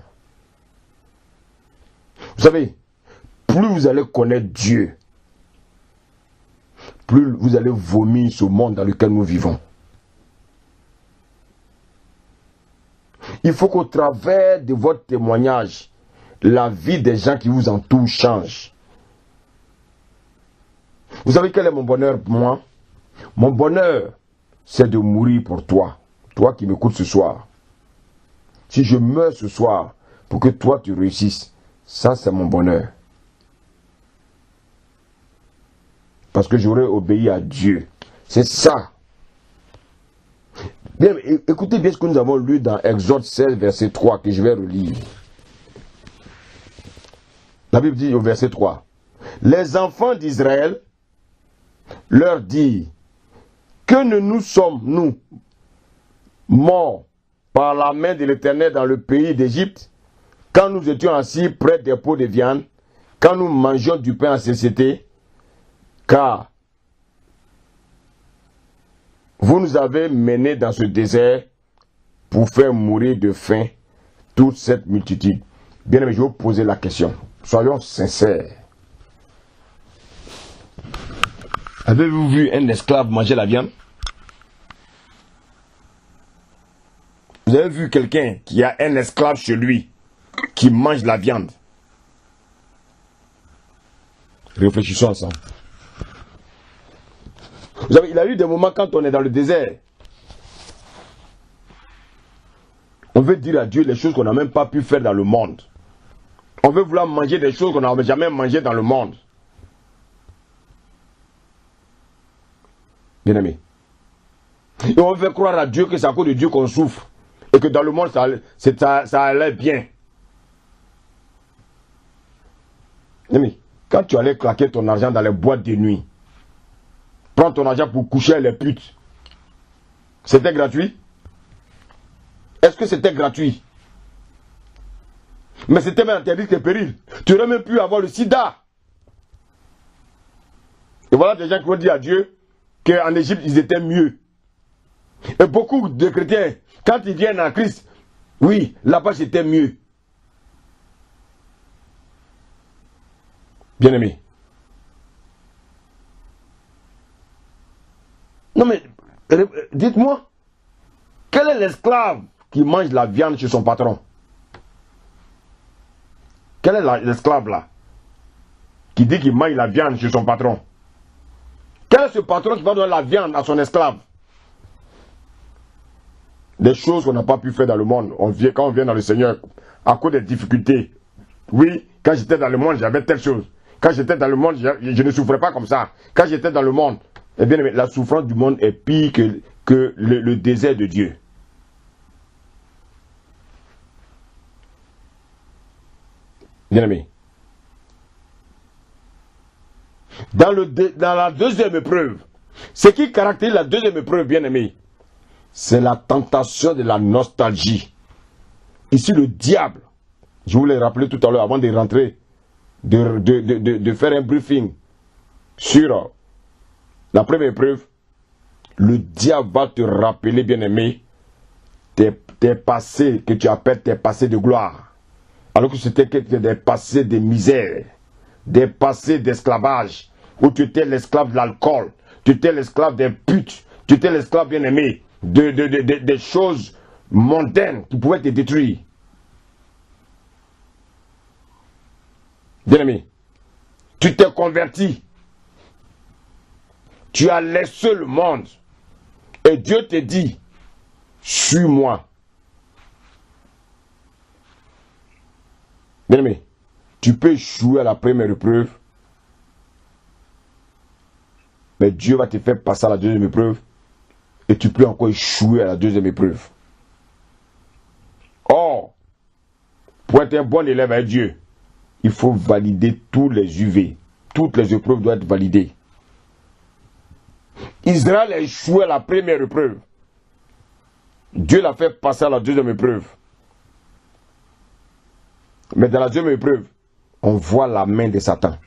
Vous savez, plus vous allez connaître Dieu, plus vous allez vomir ce monde dans lequel nous vivons. Il faut qu'au travers de votre témoignage, la vie des gens qui vous entourent change. Vous savez quel est mon bonheur pour moi? Mon bonheur, c'est de mourir pour toi. Toi qui m'écoutes ce soir. Si je meurs ce soir pour que toi tu réussisses, ça c'est mon bonheur. Parce que j'aurais obéi à Dieu. C'est ça. Bien, écoutez bien ce que nous avons lu dans Exode 16, verset 3, que je vais relire. La Bible dit au verset 3, les enfants d'Israël leur disent, que ne nous sommes-nous morts par la main de l'Éternel dans le pays d'Égypte, quand nous étions assis près des pots de viande, quand nous mangions du pain en cécité, car vous nous avez menés dans ce désert pour faire mourir de faim toute cette multitude. Bien aimé, je vais vous poser la question. Soyons sincères. Avez-vous vu un esclave manger la viande? Vous avez vu quelqu'un qui a un esclave chez lui qui mange la viande? Réfléchissons ensemble. Vous savez, il y a eu des moments quand on est dans le désert. On veut dire à Dieu les choses qu'on n'a même pas pu faire dans le monde. On veut vouloir manger des choses qu'on n'a jamais mangées dans le monde. Bien aimé. Et on veut croire à Dieu que c'est à cause de Dieu qu'on souffre. Et que dans le monde, ça allait bien. Bien aimé, quand tu allais claquer ton argent dans les boîtes de nuit, prendre ton argent pour coucher les putes, c'était gratuit? Est-ce que c'était gratuit? Mais c'était même interdit que péril. Tu aurais même pu avoir le sida. Et voilà des gens qui vont dire à Dieu qu'en Égypte, ils étaient mieux. Et beaucoup de chrétiens, quand ils viennent en Christ, oui, là-bas c'était mieux. Bien-aimé. Non mais, dites-moi, quel est l'esclave qui mange la viande chez son patron? Quel est l'esclave là qui dit qu'il mange la viande chez son patron? Quel est ce patron qui va donner la viande à son esclave? Des choses qu'on n'a pas pu faire dans le monde. Quand on vient dans le Seigneur, à cause des difficultés. Oui, quand j'étais dans le monde, j'avais telle chose. Quand j'étais dans le monde, je ne souffrais pas comme ça. Quand j'étais dans le monde, eh bien, la souffrance du monde est pire que le désert de Dieu. Bien-aimé. Dans la deuxième épreuve, ce qui caractérise la deuxième épreuve, bien-aimé, c'est la tentation de la nostalgie. Ici, le diable, je vous l'ai rappelé tout à l'heure avant de rentrer, de faire un briefing sur la première épreuve, le diable va te rappeler, bien-aimé, tes passés que tu appelles tes passés de gloire. Alors que c'était des passés de misère, des passés d'esclavage, où tu étais l'esclave de l'alcool, tu étais l'esclave des putes, tu étais l'esclave bien-aimé des choses mondaines qui pouvaient te détruire. Bien-aimé, tu t'es converti. Tu as laissé le monde Et Dieu te dit, suis-moi. Bien-aimé, tu peux échouer à la première épreuve, mais Dieu va te faire passer à la deuxième épreuve, et tu peux encore échouer à la deuxième épreuve. Or, pour être un bon élève avec Dieu, il faut valider tous les UV. Toutes les épreuves doivent être validées. Israël a échoué à la première épreuve. Dieu l'a fait passer à la deuxième épreuve. Mais dans la deuxième épreuve, on voit la main de Satan.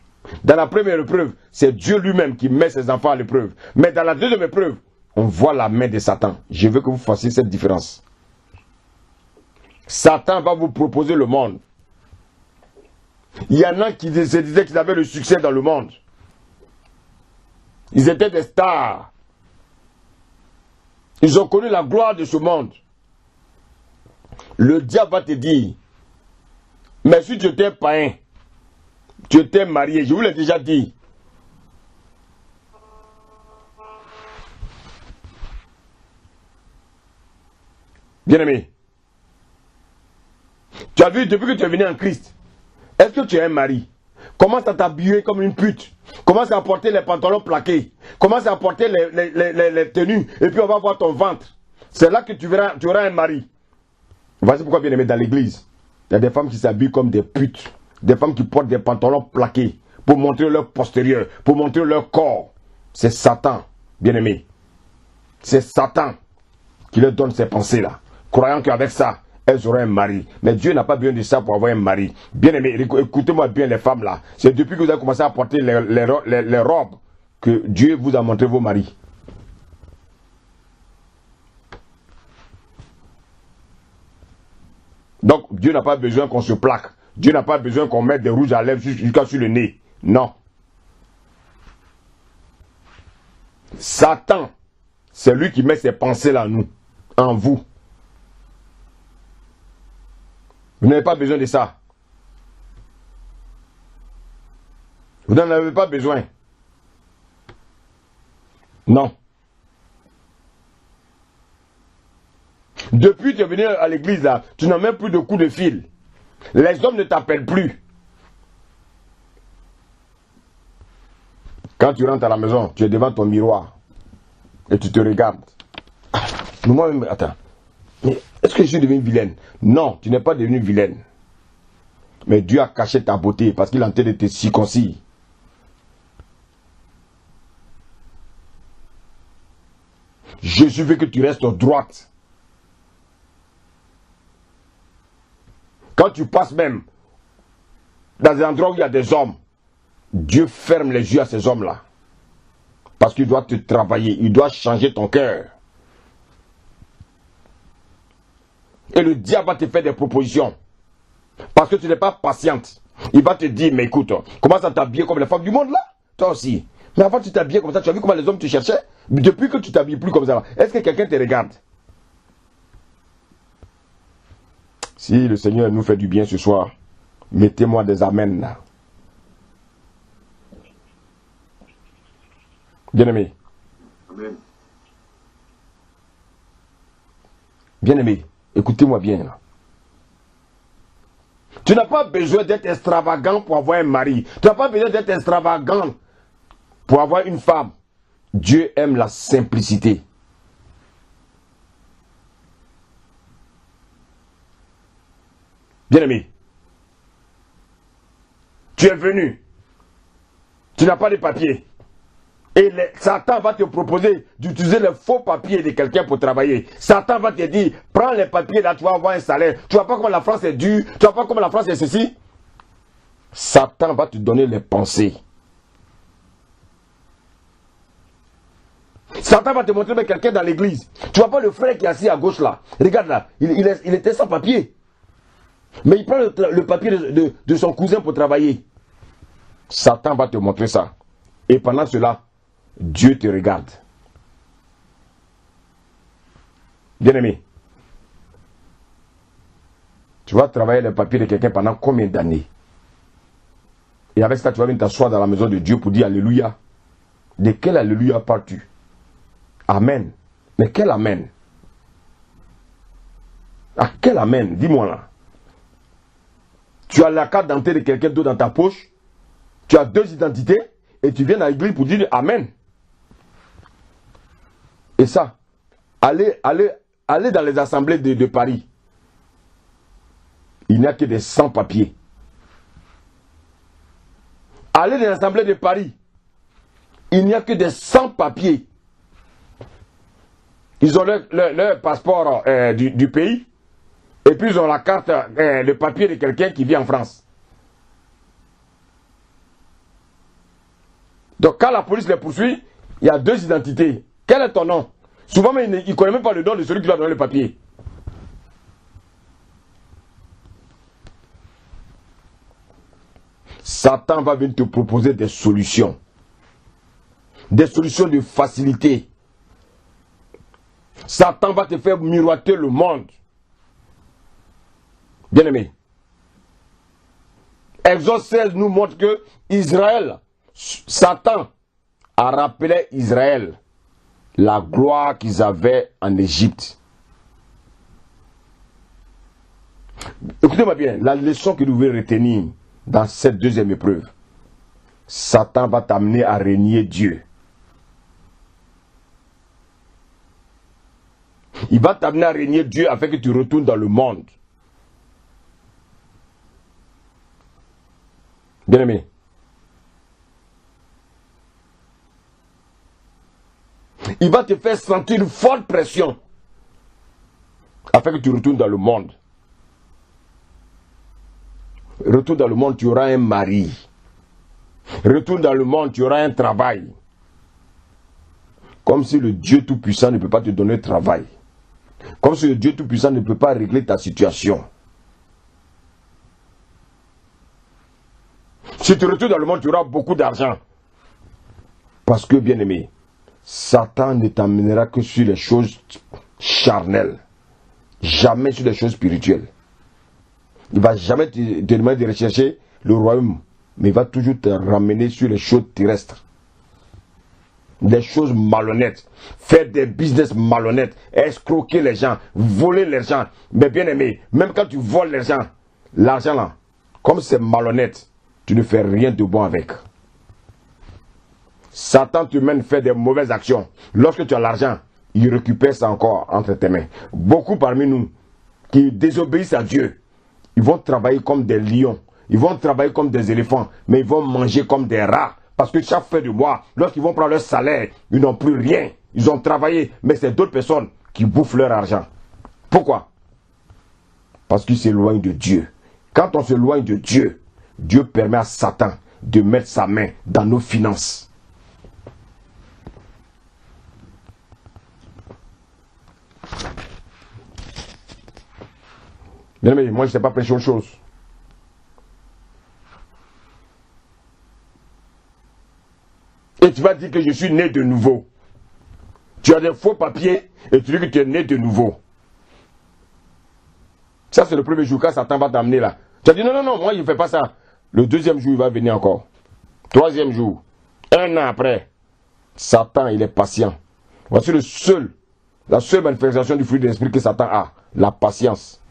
Dans la première épreuve, c'est Dieu lui-même qui met ses enfants à l'épreuve. Mais dans la deuxième épreuve, on voit la main de Satan. Je veux que vous fassiez cette différence. Satan va vous proposer le monde. Il y en a qui se disaient qu'ils avaient le succès dans le monde. Ils étaient des stars. Ils ont connu la gloire de ce monde. Le diable va te dire, mais si tu étais païen, tu étais marié, je vous l'ai déjà dit. Bien-aimé, tu as vu, depuis que tu es venu en Christ, est-ce que tu es un mari? Commence à t'habiller comme une pute. Commence à porter les pantalons plaqués. Commence à porter les tenues. Et puis on va voir ton ventre. C'est là que tu auras un mari. Voici pourquoi, bien aimé, dans l'église, il y a des femmes qui s'habillent comme des putes. Des femmes qui portent des pantalons plaqués pour montrer leur postérieur, pour montrer leur corps. C'est Satan, bien aimé. C'est Satan qui leur donne ces pensées-là. Croyant qu'avec ça, elles auraient un mari. Mais Dieu n'a pas besoin de ça pour avoir un mari. Bien aimé, écoutez-moi bien les femmes là. C'est depuis que vous avez commencé à porter les robes que Dieu vous a montré vos maris. Donc Dieu n'a pas besoin qu'on se plaque. Dieu n'a pas besoin qu'on mette des rouges à lèvres jusqu'à sur le nez. Non. Satan, c'est lui qui met ses pensées là en vous. Vous n'avez pas besoin de ça. Vous n'en avez pas besoin. Non. Depuis que tu es venu à l'église là, tu n'as même plus de coups de fil. Les hommes ne t'appellent plus. Quand tu rentres à la maison, tu es devant ton miroir et tu te regardes. Mais moi-même, attends. Mais est-ce que je suis devenue vilaine? Non, tu n'es pas devenue vilaine. Mais Dieu a caché ta beauté parce qu'il est en train de te circoncire. Jésus veut que tu restes droite. Quand tu passes même dans un endroit où il y a des hommes, Dieu ferme les yeux à ces hommes-là. Parce qu'il doit te travailler, il doit changer ton cœur. Et le diable va te faire des propositions. Parce que tu n'es pas patiente. Il va te dire, mais écoute, commence à t'habiller comme les femmes du monde là. Toi aussi. Mais avant tu t'habillais comme ça, tu as vu comment les hommes te cherchaient? Depuis que tu t'habilles plus comme ça, est-ce que quelqu'un te regarde? Si le Seigneur nous fait du bien ce soir, mettez-moi des amens là. Bien-aimé. Amen. Bien-aimé, écoutez-moi bien là. Tu n'as pas besoin d'être extravagant pour avoir un mari. Tu n'as pas besoin d'être extravagant pour avoir une femme. Dieu aime la simplicité. Bien-aimé, tu es venu. Tu n'as pas de papier. Et Satan va te proposer d'utiliser les faux papiers de quelqu'un pour travailler. Satan va te dire, prends les papiers là, tu vas avoir un salaire. Tu vois pas comment la France est dure. Tu vois pas comment la France est ceci. Satan va te donner les pensées. Satan va te montrer quelqu'un dans l'église. Tu vois pas le frère qui est assis à gauche là. Regarde là, il était sans papier. Mais il prend le papier de son cousin pour travailler. Satan va te montrer ça. Et pendant cela, Dieu te regarde. Bien-aimé, tu vas travailler le papier de quelqu'un pendant combien d'années? Et avec ça, tu vas venir t'asseoir dans la maison de Dieu pour dire Alléluia. De quel Alléluia parles-tu? Amen. Mais quel amen? Ah, quel amen? Dis-moi là. Tu as la carte d'identité de quelqu'un d'autre dans ta poche, tu as 2 identités, et tu viens à l'église pour dire amen. Et ça, allez dans les assemblées de Paris. Il n'y a que des sans-papiers. Allez dans l'assemblée de Paris. Il n'y a que des sans-papiers. Ils ont leur passeport du pays. Et puis ils ont la carte, le papier de quelqu'un qui vit en France. Donc quand la police les poursuit, il y a 2 identités. Quel est ton nom? Souvent, mais il ne connaît même pas le nom de celui qui lui a donné le papier. Satan va venir te proposer des solutions. Des solutions de facilité. Satan va te faire miroiter le monde. Bien-aimé. Exode 16 nous montre que Israël, Satan a rappelé Israël la gloire qu'ils avaient en Égypte. Écoutez-moi bien, la leçon que nous devons retenir dans cette deuxième épreuve. Satan va t'amener à régner Dieu. Il va t'amener à régner Dieu afin que tu retournes dans le monde. Bien-aimé. Il va te faire sentir une forte pression afin que tu retournes dans le monde. Retourne dans le monde, tu auras un mari. Retourne dans le monde, tu auras un travail. Comme si le Dieu Tout-Puissant ne peut pas te donner de travail. Comme si le Dieu Tout-Puissant ne peut pas régler ta situation. Si tu retournes dans le monde, tu auras beaucoup d'argent. Parce que, bien-aimé, Satan ne t'amènera que sur les choses charnelles. Jamais sur les choses spirituelles. Il ne va jamais te demander de rechercher le royaume. Mais il va toujours te ramener sur les choses terrestres. Des choses malhonnêtes. Faire des business malhonnêtes. Escroquer les gens. Voler les gens. Mais bien aimé, même quand tu voles les gens, l'argent là, comme c'est malhonnête, tu ne fais rien de bon avec. Satan te mène faire des mauvaises actions. Lorsque tu as l'argent, il récupère ça encore entre tes mains. Beaucoup parmi nous qui désobéissent à Dieu, ils vont travailler comme des lions. Ils vont travailler comme des éléphants. Mais ils vont manger comme des rats. Parce que chaque fin de mois, lorsqu'ils vont prendre leur salaire, ils n'ont plus rien. Ils ont travaillé. Mais c'est d'autres personnes qui bouffent leur argent. Pourquoi? Parce qu'ils s'éloignent de Dieu. Quand on s'éloigne de Dieu, Dieu permet à Satan de mettre sa main dans nos finances. Bien aimé, moi je ne sais pas prêcher autre chose. Et tu vas dire que je suis né de nouveau. Tu as des faux papiers et tu dis que tu es né de nouveau. Ça c'est le premier jour quand Satan va t'amener là. Tu as dit non, moi il ne fait pas ça. Le deuxième jour il va venir encore. Troisième jour. 1 an après. Satan il est patient. Voici la seule manifestation du fruit de l'esprit que Satan a. La patience.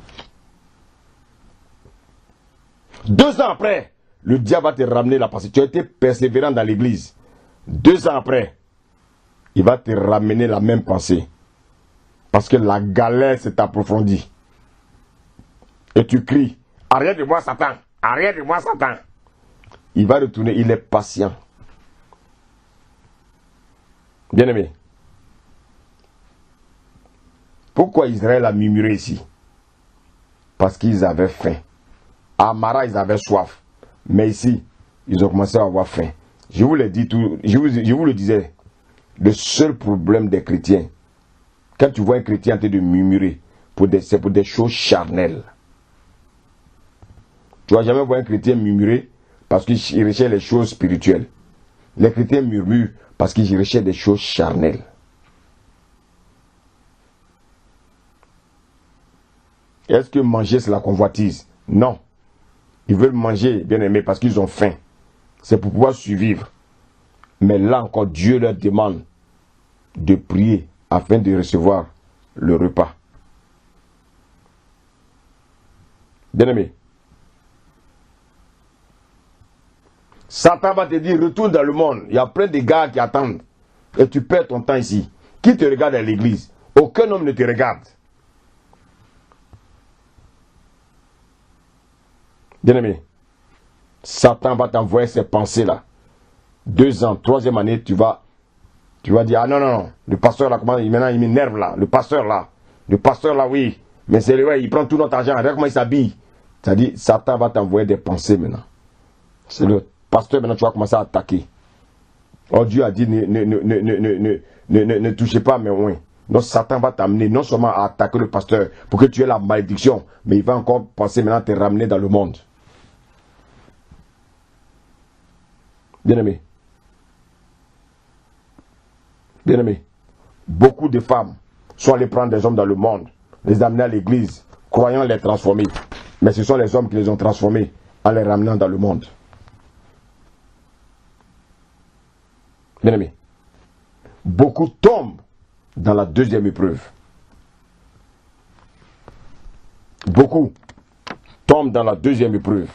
2 ans après, le diable va te ramener la patience. Tu as été persévérant dans l'église. 2 ans après, il va te ramener la même pensée. Parce que la galère s'est approfondie. Et tu cries, arrête de moi Satan, arrête de moi Satan. Il va retourner, il est patient. Bien-aimé. Pourquoi Israël a murmuré ici? Parce qu'ils avaient faim. À Mara, ils avaient soif. Mais ici, ils ont commencé à avoir faim. Je vous l'ai dit, je vous le disais, le seul problème des chrétiens, quand tu vois un chrétien en train de murmurer, c'est pour des choses charnelles. Tu ne vas jamais voir un chrétien murmurer parce qu'il recherche les choses spirituelles. Les chrétiens murmurent parce qu'ils recherchent des choses charnelles. Est-ce que manger c'est la convoitise? Non. Ils veulent manger, bien aimé, parce qu'ils ont faim. C'est pour pouvoir survivre. Mais là encore, Dieu leur demande de prier afin de recevoir le repas. Bien-aimé, Satan va te dire, retourne dans le monde. Il y a plein de gars qui attendent. Et tu perds ton temps ici. Qui te regarde à l'église? Aucun homme ne te regarde. Bien-aimé, Satan va t'envoyer ces pensées-là. 2 ans, 3e année, tu vas dire, ah non, le pasteur là, maintenant il m'énerve là. Le pasteur là, oui. Mais c'est ouais, il prend tout notre argent. Regarde comment il s'habille. C'est-à-dire, Satan va t'envoyer des pensées maintenant. C'est le pasteur, maintenant tu vas commencer à attaquer. Oh, Dieu a dit, ne touchez pas mes oins. Donc Satan va t'amener non seulement à attaquer le pasteur pour que tu aies la malédiction, mais il va encore penser maintenant à te ramener dans le monde. Bien-aimé. Bien-aimé. Beaucoup de femmes sont allées prendre des hommes dans le monde, les amener à l'église, croyant les transformer. Mais ce sont les hommes qui les ont transformés en les ramenant dans le monde. Bien-aimé. Beaucoup tombent dans la 2e épreuve. Beaucoup tombent dans la 2e épreuve.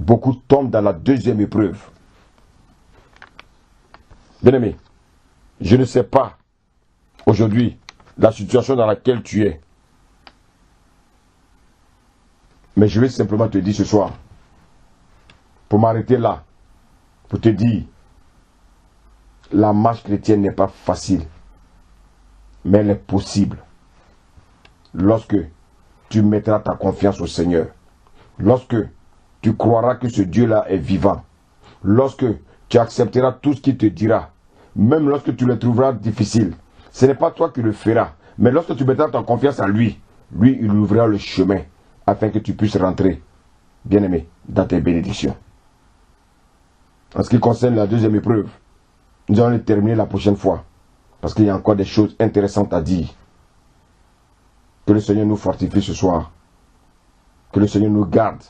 Beaucoup tombent dans la 2e épreuve. Bien-aimé, je ne sais pas aujourd'hui la situation dans laquelle tu es. Mais je vais simplement te dire ce soir, pour m'arrêter là, pour te dire, la marche chrétienne n'est pas facile, mais elle est possible. Lorsque tu mettras ta confiance au Seigneur, lorsque tu croiras que ce Dieu-là est vivant, lorsque tu accepteras tout ce qu'il te dira, même lorsque tu le trouveras difficile, ce n'est pas toi qui le feras, mais lorsque tu mettras ta confiance en lui, lui, il ouvrira le chemin afin que tu puisses rentrer, bien-aimé, dans tes bénédictions. En ce qui concerne la 2e épreuve, nous allons le terminer la prochaine fois, parce qu'il y a encore des choses intéressantes à dire. Que le Seigneur nous fortifie ce soir, que le Seigneur nous garde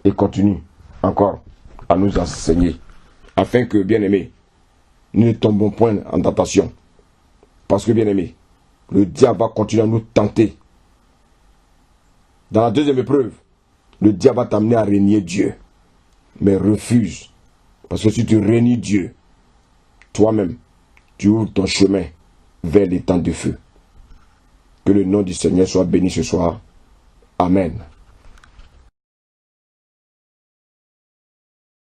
et continue encore à nous enseigner, afin que, bien-aimés, nous ne tombons point en tentation. Parce que, bien-aimés, le diable va continuer à nous tenter. Dans la 2e épreuve, le diable va t'amener à régner Dieu. Mais refuse. Parce que si tu régnes Dieu, toi-même, tu ouvres ton chemin vers les temps de feu. Que le nom du Seigneur soit béni ce soir. Amen.